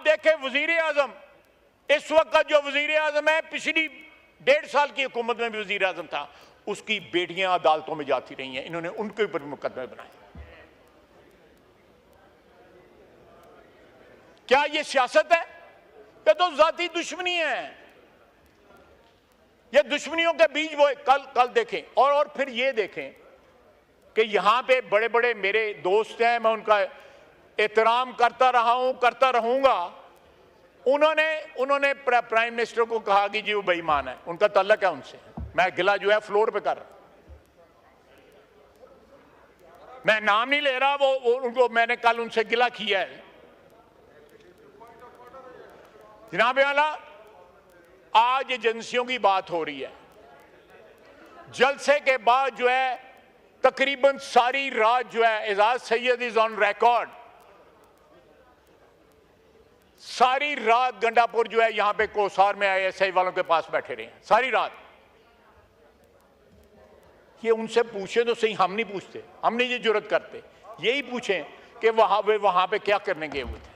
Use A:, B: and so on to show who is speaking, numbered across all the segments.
A: देखें वजीर आजम, इस वक्त का जो वजीर आजम है, पिछली 1.5 साल की हुकूमत में भी वजीर आजम था, उसकी बेटियां अदालतों में जाती रही हैं, इन्होंने उनके ऊपर मुकदमे बनाए। क्या ये सियासत है? ये तो जाती दुश्मनी है। ये दुश्मनियों के बीच वो कल देखें और फिर ये देखें कि यहां पे बड़े बड़े मेरे दोस्त हैं, मैं उनका एहतराम करता रहा हूं, करता रहूंगा। उन्होंने प्राइम मिनिस्टर को कहा कि जी वो बेईमान है, उनका तल्लक है उनसे। मैं गिला जो है फ्लोर पे कर रहा, मैं नाम नहीं ले रहा, वो उनको मैंने कल उनसे गिला किया है। जनाब आला, आज एजेंसियों की बात हो रही है। जलसे के बाद जो है तकरीबन सारी रात जो है, Ejaz Syed is on record, सारी रात गंडापुर जो है यहां पे कोसार में ISI वालों के पास बैठे रहे हैं सारी रात। ये उनसे पूछे तो सही, हम नहीं पूछते, हम नहीं ये जुर्रत करते। यही पूछें कि वहां पे क्या करने गए हुए थे।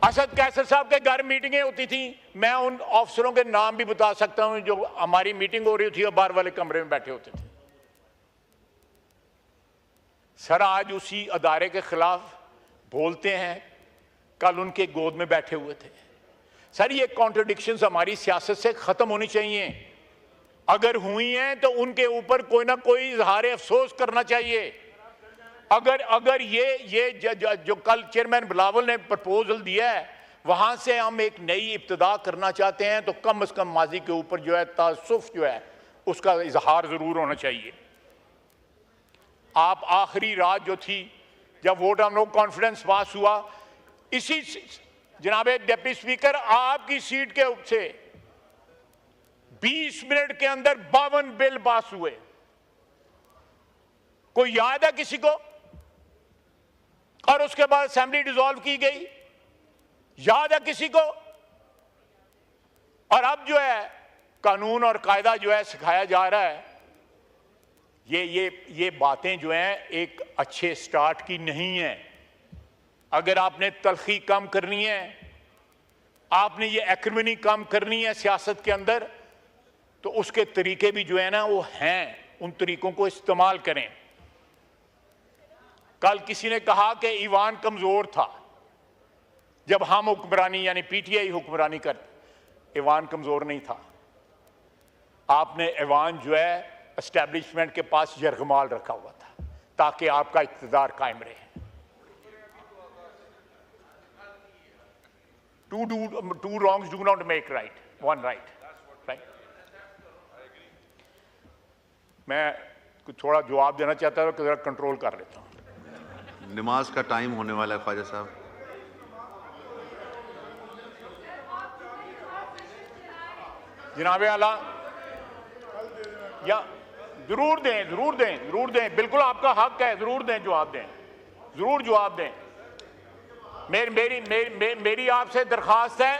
A: असद कैसर साहब के घर मीटिंगें होती थी, मैं उन अफसरों के नाम भी बता सकता हूं जो हमारी मीटिंग हो रही थी और बाहर वाले कमरे में बैठे होते थे। सर आज उसी अदारे के खिलाफ बोलते हैं, कल उनके गोद में बैठे हुए थे। सर ये कॉन्ट्रडिक्शंस हमारी सियासत से खत्म होनी चाहिए। अगर हुई हैं तो उनके ऊपर कोई ना कोई इजहार अफसोस करना चाहिए। अगर ये जो कल चेयरमैन बिलावल ने प्रपोजल दिया है, वहां से हम एक नई इब्तिदा करना चाहते हैं, तो कम से कम माजी के ऊपर जो है तासुफ जो है उसका इजहार जरूर होना चाहिए। आप आखिरी रात जो थी जब वोट ऑफ नो कॉन्फिडेंस पास हुआ, इसी जनाब डिप्टी स्पीकर आपकी सीट के से 20 मिनट के अंदर 52 बिल पास हुए। कोई याद है किसी को? और उसके बाद असेंबली डिसॉल्व की गई, याद है किसी को? और अब जो है कानून और कायदा जो है सिखाया जा रहा है। ये बातें जो हैं एक अच्छे स्टार्ट की नहीं है। अगर आपने तलखी कम करनी है, आपने ये एक्रिमनी कम करनी है सियासत के अंदर, तो उसके तरीके भी जो है ना वो हैं, उन तरीकों को इस्तेमाल करें। कल किसी ने कहा कि ईवान कमजोर था जब हम हुक्मरानी यानी PTI हुक्मरानी करते। ईवान कमजोर नहीं था, आपने ईवान जो है एस्टेब्लिशमेंट के पास यरगमाल रखा हुआ था ताकि आपका इक़्तिदार कायम रहे। Two wrongs do not make right, one right. मैं थोड़ा जवाब देना चाहता हूं, जरा कंट्रोल कर लेता हूं।
B: नमाज का टाइम होने वाला है ख्वाजा साहब।
A: जनाब आला, या जरूर दें, बिल्कुल आपका हक है, जरूर दें, जरूर जवाब दें। मेरी आपसे दरखास्त है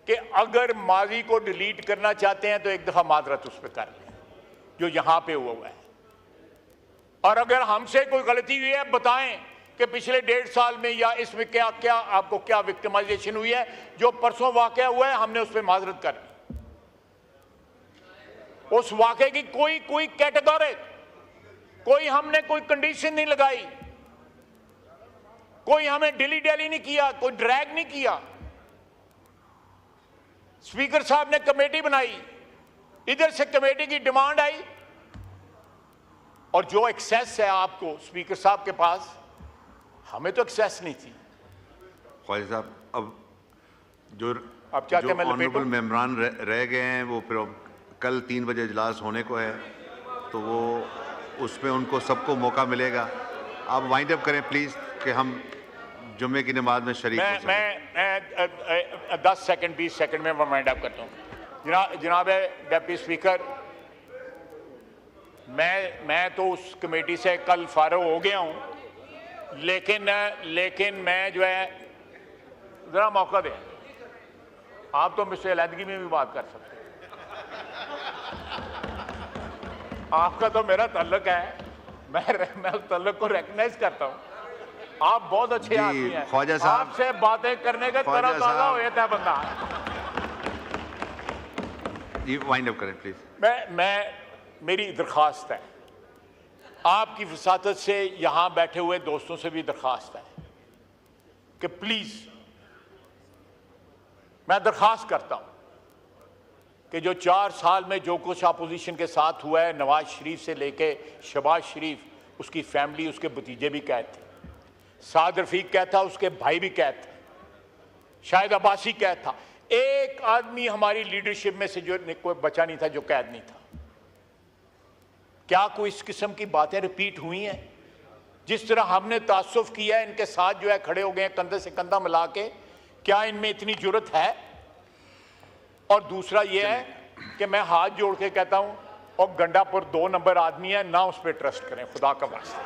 A: कि अगर माजी को डिलीट करना चाहते हैं तो एक दफा माजरत उस पर कर लें जो यहां पे हुआ है। और अगर हमसे कोई गलती हुई है बताएं कि पिछले 1.5 साल में या इसमें क्या आपको क्या विक्टिमाइजेशन हुई है। जो परसों वाकया हुआ है हमने उस पर माजरत कर ली। उस वाकये की कोई कैटेगरी, हमने कोई कंडीशन नहीं लगाई, कोई हमें डिली नहीं किया, कोई ड्रैग नहीं किया। स्पीकर साहब ने कमेटी बनाई, इधर से कमेटी की डिमांड आई, और जो एक्सेस है आपको स्पीकर साहब के पास, हमें तो एक्सेस नहीं थी।
B: ख्वाजा साहब, अब
A: चाहते
B: जो ऑनरेबल मेंबरान रह गए हैं वो फिर कल 3 बजे इजलास होने को है, तो वो उसमें उनको सबको मौका मिलेगा। आप वाइंड अप करें प्लीज कि हम जुम्मे की नमाज में शरीक हो सकें।
A: मैं 10 सेकंड 20 सेकंड में वाइंड अप करता हूँ। जनाब डिप्टी स्पीकर, मैं तो उस कमेटी से कल फारग हो गया हूँ, लेकिन मैं जो है जरा मौका दें। आप तो मुझसे अलहदगी में भी बात कर सकते हैं, आपका तो मेरा तल्लक है, मैं उस तल्लक को रिकग्नाइज करता हूँ। आप बहुत अच्छे
B: जी,
A: आदमी हैं।
B: ख्वाजा साहब,
A: आपसे बातें करने का
B: ख्वाजा
A: तरह ताजा
B: साहब।
A: हो जाता है बंदा।
B: जी वाइंड अप करें प्लीज।
A: मेरी दरख्वास्त है, आपकी वसातत से यहां बैठे हुए दोस्तों से भी दरख्वास्त है कि प्लीज, मैं दरख्वास्त करता हूं कि जो 4 साल में जो कुछ अपोजिशन के साथ हुआ है, नवाज शरीफ से लेके शहबाज शरीफ, उसकी फैमिली, उसके भतीजे भी कैद थे, साद रफीक कैद था, उसके भाई भी कैद थे, शाहिद अब्बासी कैद था। एक आदमी हमारी लीडरशिप में से जो कोई बचा नहीं था जो कैद नहीं था। क्या कोई इस किस्म की बातें रिपीट हुई हैं? जिस तरह हमने तासुफ किया है, इनके साथ जो है खड़े हो गए हैं कंधे से कंधा मिला के, क्या इनमें इतनी जुर्रत है? और दूसरा यह है कि मैं हाथ जोड़ के कहता हूं, और गंडापुर 2 नंबर आदमी है ना, उस पर ट्रस्ट करें, खुदा का वास्ता।